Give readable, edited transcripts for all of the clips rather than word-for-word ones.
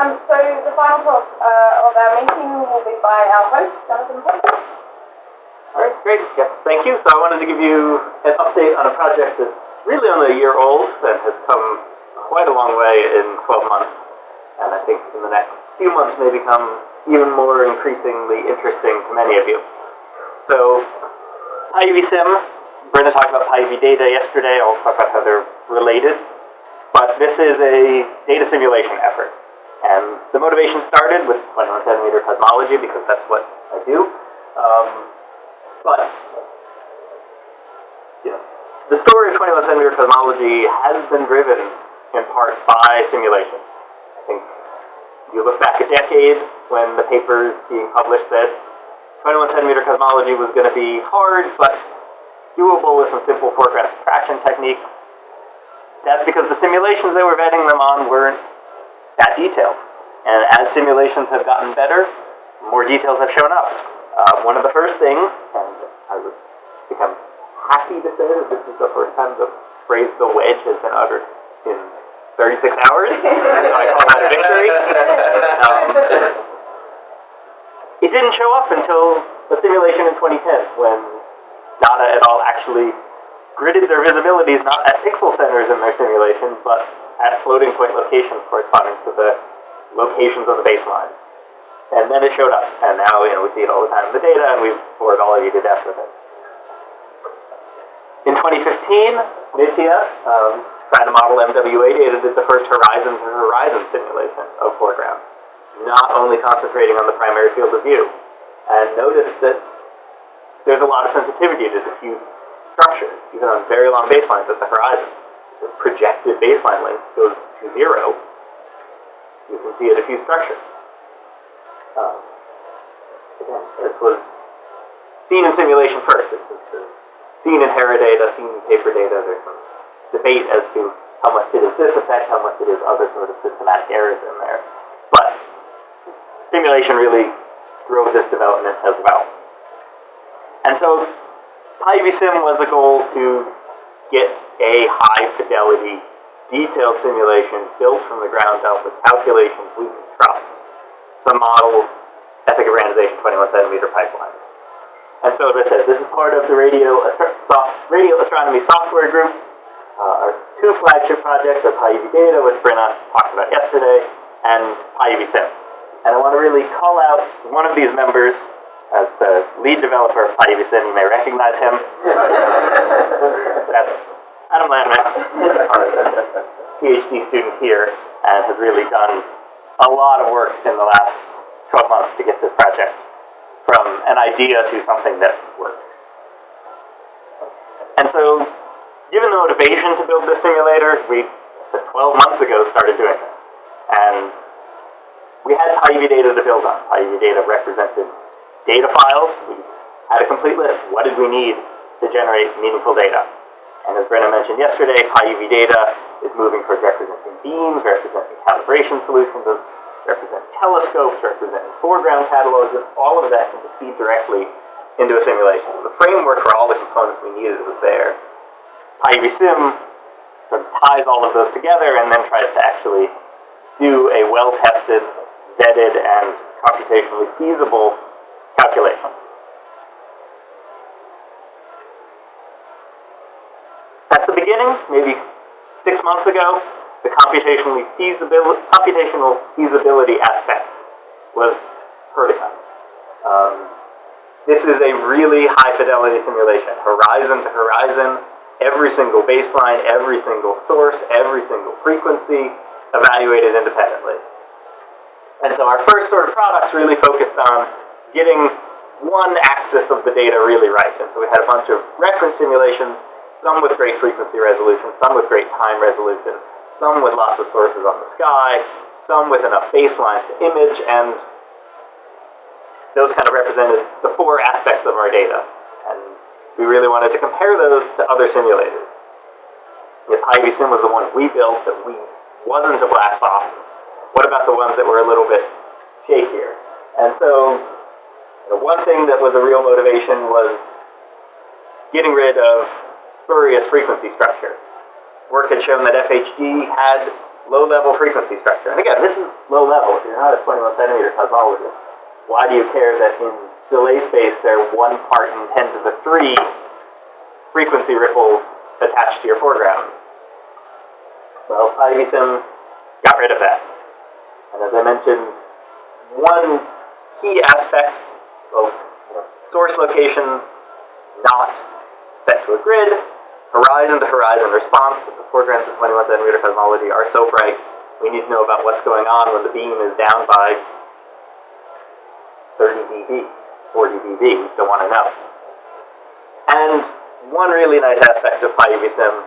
So the final talk of our meeting will be by our host, Jonathan Pober. All right, great. Yeah, thank you. So I wanted to give you an update on a project that's really only a year old and has come quite a long way in 12 months. And I think in the next few months may become even more increasingly interesting to many of you. So Pyuvsim, Brenda talked about Pyuv data yesterday. I'll talk about how they're related. But this is a data simulation effort. And the motivation started with 21 centimeter cosmology because that's what I do. But the story of 21 centimeter cosmology has been driven in part by simulation. I think you look back a decade when the papers being published said 21 centimeter cosmology was going to be hard but doable with some simple forecast traction techniques. That's because the simulations they were vetting them on weren't that detailed. And as simulations have gotten better, more details have shown up. One of the first things, and I would think I'm happy to say that this is the first time the phrase "the wedge" has been uttered in 36 hours, so I call that a victory. It didn't show up until the simulation in 2010, when Data et al. Actually gridded their visibilities not at pixel centers in their simulations, but at floating point locations corresponding to the locations of the baseline. And then it showed up, and now we see it all the time in the data, and we've bored all of you to death with it. In 2015, NITIA, trying to model MWA data, did the first horizon to horizon simulation of foreground, not only concentrating on the primary field of view, and noticed that there's a lot of sensitivity to diffuse structures, even on very long baselines at the horizon. The projected baseline length goes to 0. You can see a diffuse structure. Again, this was seen in simulation first. This was seen in Hera data, seen in paper data. There's some debate as to how much it is this effect, how much it is other sort of systematic errors in there. But simulation really drove this development as well. And so Pyuvsim was a goal to get a high-fidelity, detailed simulation built from the ground up with calculations we can trust to model ethically-randomization 21 centimeter pipelines. And so, as I said, this is part of the radio astronomy software group. Our two flagship projects are Pyuv data, which Brenna talked about yesterday, and Pyuvsim. And I want to really call out one of these members as the lead developer of Pyuvsim. You may recognize him. That's Adam Landman, our PhD student here, and has really done a lot of work in the last 12 months to get this project from an idea to something that works. And so, given the motivation to build this simulator, we, 12 months ago, started doing this. And we had Pyuv data to build on. Pyuv data represented data files. We had a complete list. What did we need to generate meaningful data? And as Brenna mentioned yesterday, Pyuv data is moving towards representing beams, representing calibration solutions, representing telescopes, representing foreground catalogs, and all of that can feed directly into a simulation. The framework for all the components we needed was there. Pyuvsim sort of ties all of those together and then tries to actually do a well-tested, vetted, and computationally feasible calculation. At the beginning, maybe 6 months ago, the computational feasibility aspect was hurting us. This is a really high-fidelity simulation, horizon to horizon, every single baseline, every single source, every single frequency, evaluated independently. And so our first sort of products really focused on getting one axis of the data really right. And so we had a bunch of reference simulations, some with great frequency resolution, some with great time resolution, some with lots of sources on the sky, some with enough baselines to image, and those kind of represented the 4 aspects of our data. And we really wanted to compare those to other simulators. If Pyuvsim was the one we built that wasn't a black box, what about the ones that were a little bit shakier? And so, one thing that was a real motivation was getting rid of spurious frequency structure. Work had shown that FHD had low-level frequency structure. And again, this is low-level. If you're not a 21-centimeter cosmologist, why do you care that in delay space there are 1 part in 10 to the 3 frequency ripples attached to your foreground? Well, Pyuvsim got rid of that. And as I mentioned, one key aspect of source locations not set to a grid, horizon-to-horizon response with the foregrounds of 21-centimeter cosmology are so bright, we need to know about what's going on when the beam is down by 30 dB, 40 dB. We still want to know. And one really nice aspect of Pyuvsim,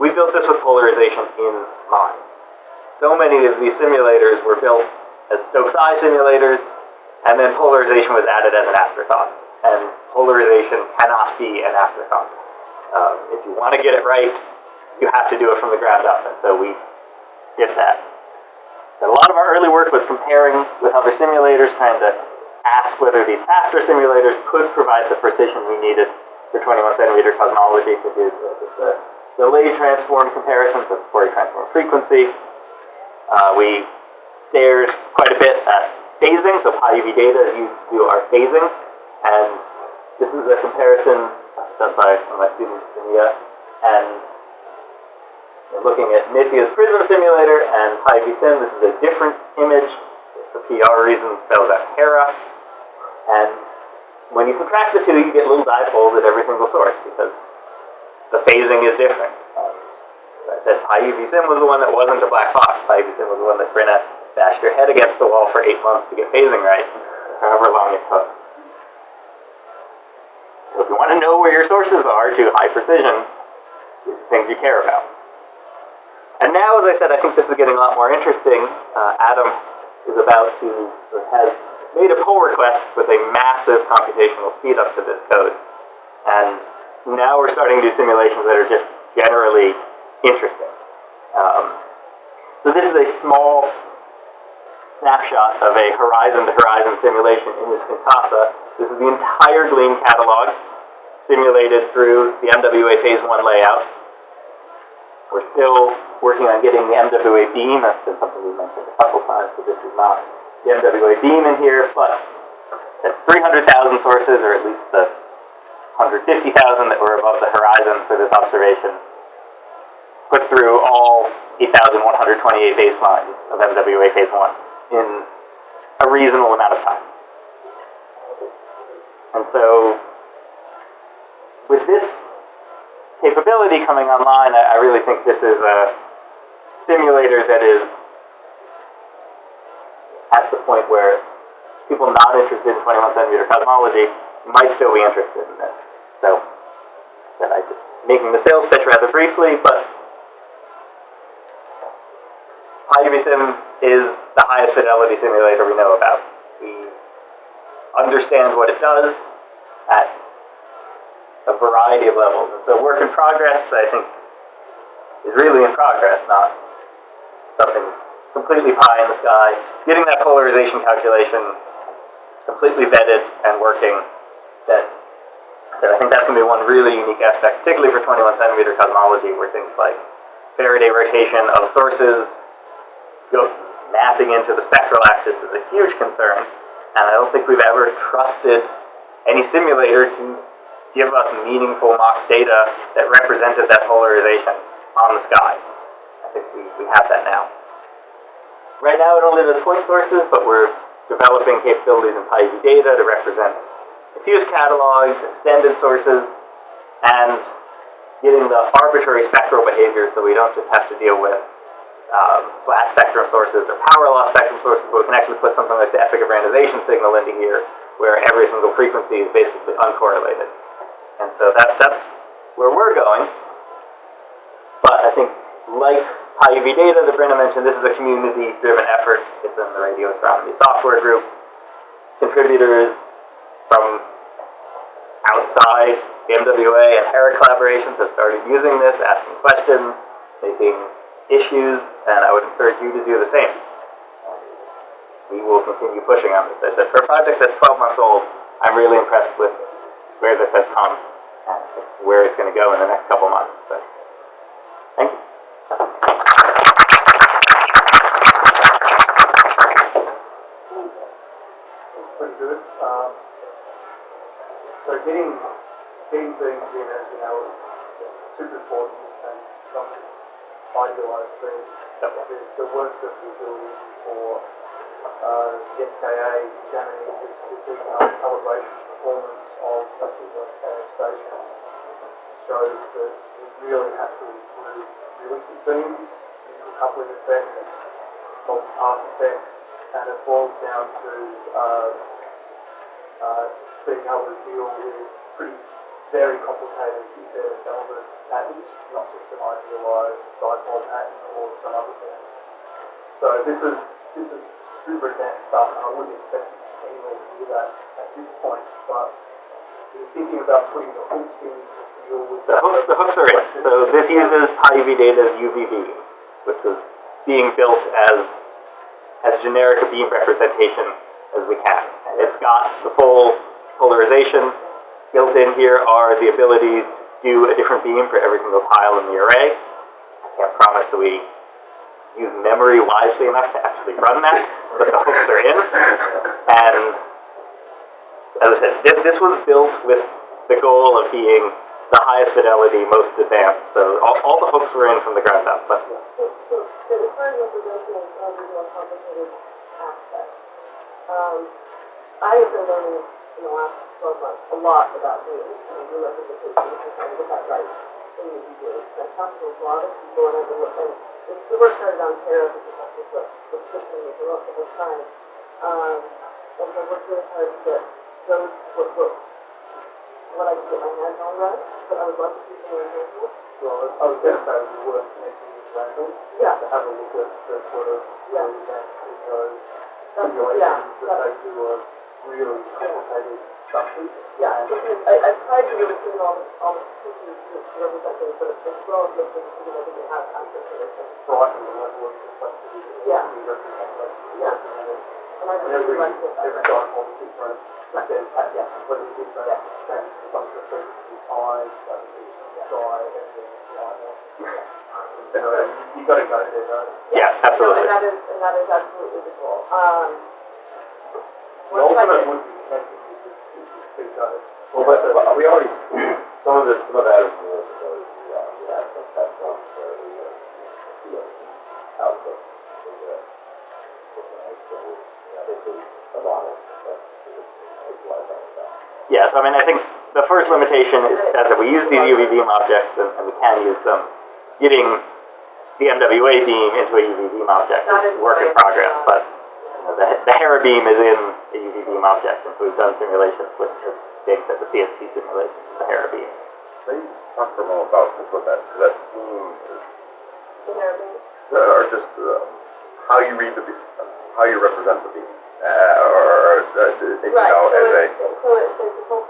we built this with polarization in mind. So many of these simulators were built as Stokes I simulators, and then polarization was added as an afterthought. And polarization cannot be an afterthought. If you want to get it right, you have to do it from the ground up, and so we did that. And a lot of our early work was comparing with other simulators, trying to ask whether these faster simulators could provide the precision we needed for 21-centimeter cosmology to do the delay transform comparisons with Fourier transform frequency. We stared quite a bit at phasing, so PyUV data is used to do our phasing, and this is a comparison done by one of my students, Mia, and we're looking at Nithia's Prism simulator and Pyuvsim. This is a different image. For PR reasons, spells out Hera, and when you subtract the two, you get little dipoles at every single source because the phasing is different. I said Pyuvsim was the one that wasn't a black box. Pyuvsim was the one that Brenna bashed her head against the wall for 8 months to get phasing right, however long it took. So if you want to know where your sources are to high precision, these are things you care about. And now, as I said, I think this is getting a lot more interesting. Adam is about to, or has made a pull request with a massive computational speed up to this code. And now we're starting to do simulations that are just generally interesting. So this is a small snapshot of a horizon-to-horizon simulation in this Pintasa. This is the entire Gleam catalog simulated through the MWA Phase 1 layout. We're still working on getting the MWA beam. That's been something we've mentioned a couple times, so this is not the MWA beam in here, but it's 300,000 sources, or at least the 150,000 that were above the horizon for this observation, put through all 8,128 baselines of MWA Phase 1 in a reasonable amount of time. And so, with this capability coming online, I really think this is a simulator that is at the point where people not interested in 21-centimeter cosmology might still be interested in this. So, I'm just making the sales pitch rather briefly, but Pyuvsim is the highest fidelity simulator we know about. We understand what it does at a variety of levels. And so work in progress, I think, is really in progress, not something completely pie in the sky. Getting that polarization calculation completely vetted and working, that I think that's going to be one really unique aspect, particularly for 21-centimeter cosmology, where things like Faraday rotation of sources mapping into the spectral axis is a huge concern, and I don't think we've ever trusted any simulator to give us meaningful mock data that represented that polarization on the sky. I think we have that now. Right now it only does point sources, but we're developing capabilities in PyUV data to represent diffuse catalogs, extended sources, and getting the arbitrary spectral behavior so we don't just have to deal with flat spectrum sources or power law spectrum sources, but we can actually put something like the efficabrandization signal into here, where every single frequency is basically uncorrelated. And so that's where we're going. But I think, like PyUV data that Brenna mentioned, this is a community-driven effort. It's in the radio astronomy software group. Contributors from outside the MWA and Hera collaborations have started using this, asking questions, making issues, and I would encourage you to do the same. We will continue pushing on this. As I said, for a project that's 12 months old, I'm really impressed with where this has come and where it's going to go in the next couple months. So, thank you. good. So getting beams in, as you know, is super important and not just idealised. The work that we're doing for the SKA examining the detailed calibration performance of a single SKA station shows that we really have to include realistic beams, neutral coupling effects, multi-path effects, and it boils down to being able to deal with pretty very complicated embedded element patterns, not just an idealized dipole pattern or some other thing. So this is super advanced stuff, and I wouldn't expect you to anywhere near that at this point. But if you're thinking about putting the hooks in to deal with the hooks are in. So this uses PyUV Data's UV beam, which is being built as generic a beam representation as we can. And it's got the full polarization. Built in here are the ability to do a different beam for every single tile in the array. I can't promise that we use memory wisely enough to actually run that, but the hooks are in. And as I said, this was built with the goal of being the highest fidelity, most advanced. So all the hooks were in from the ground up. But So the current representation is under more complicated aspects. I have been learning in the last 12 months a lot about beams and beam representation and trying to get that right in the beams. I've talked to a lot of people and I've been looking, the work started on Terra because that's what was pushing me for most of the time. And so I worked really hard to get those, what I could get my hands on right, but I would love to see some more examples. Well, I was going to say it would be worth connecting with Randall to have a look at the sort of really advanced simulations that they do are really complicated structures. Yeah, because I've tried to really put in all the pieces to represent things, but as well as making sure that I didn't have access to this. Brighten the level of complexity that can be represented. And I really like it. Every dipole is different, but then completely different, changes the function of frequency, time, sky, everything. You've got to go there, though. yeah, absolutely. And that is absolutely the goal. The ultimate would be connecting with this speed code. Well, but we already, some of that is more those, we have some tests on where the output is so, basically a model, but it's a lot of that. Yeah, so I mean, I think the first limitation is that if we use these UV beam objects, and we can use them, getting the MWA beam into a UV beam object is work in progress, but the Hera beam is in a UV beam object, and so we've done simulations with things at the CST simulation of the Hera beam. Maybe talk for a moment about what that beam is, or just how you read the beam, how you represent the beam, or right, you know, so as a... So it's a full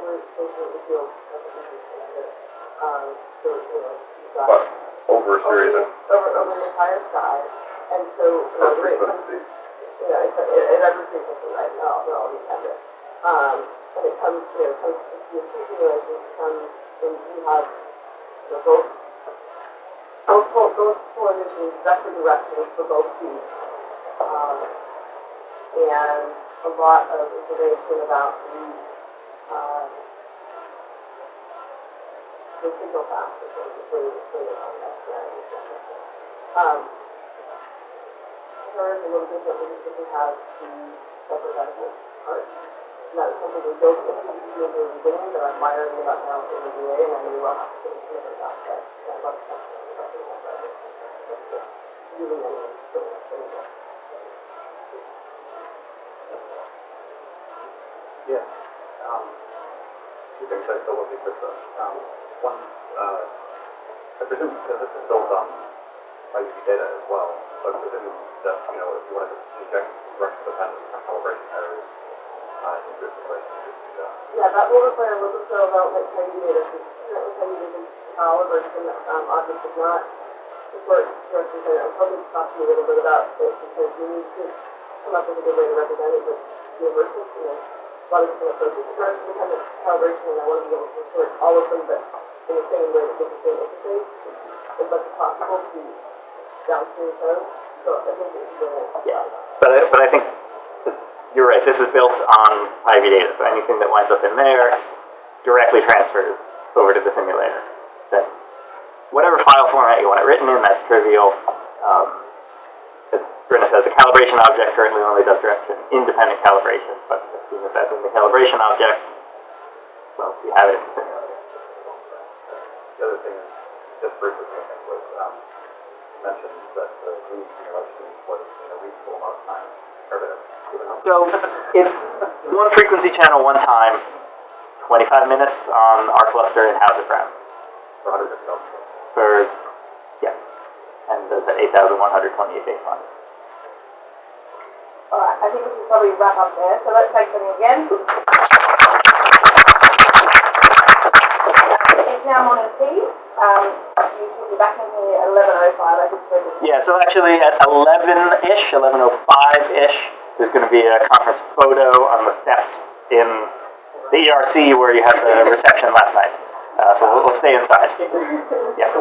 root basically the field of the beam. So, you know, you've got... But over a series of... Over the entire sky, and so... Per frequency. Yeah, it's every frequency, right? No, dependent. And it comes, it comes to the two simulations comes, and you have, both polarization vector directions for both speeds. And a lot of information about the signal path for There is a little bit that we have the representative part. And that is something we built into the beginning that I'm wiring about now in the VA, and I may well have to put it in the about that. I'd love to have something like that. Really, Yeah. Two things I still want to be quick though. One, I presume because this is built on IUV data as well, so I presume that, if you wanted to inject correction dependent calibration errors into your simulation, you could do that. yeah, that will require a local cell development training data. Currently, calibration object does not support correction data. I'm probably to talk to you a little bit about this because we need to come up with a good way to represent it with universal, a lot of different approaches to correction dependent calibration, and I want to be able to support all of them, but in the same way with the same interface, as much as possible to downstream code. So I think it's really yeah, but I think you're right, this is built on Ivy data, so anything that winds up in there directly transfers over to the simulator. Then whatever file format you want it written in, that's trivial. As Brenda says, the calibration object currently only does direction-independent calibration, but as soon as that's in the calibration object, well, you have it in the simulator. The other thing is, just briefly, I think, was, you mentioned that the read simulation was in a reasonable amount of time. So it's one frequency channel, one time, 25 minutes on our cluster in Hauser-Brown. For 100 cells. For, yeah, and does that 8,128 baseline. Alright, I think we should probably wrap up there, so let's take something again. It's now morning tea. You should be back in here at 11:05, I think. Yeah, so actually at 11-ish, 11:05-ish, there's going to be a conference photo on the steps in the ERC where you had the reception last night. So we'll stay inside. Yeah.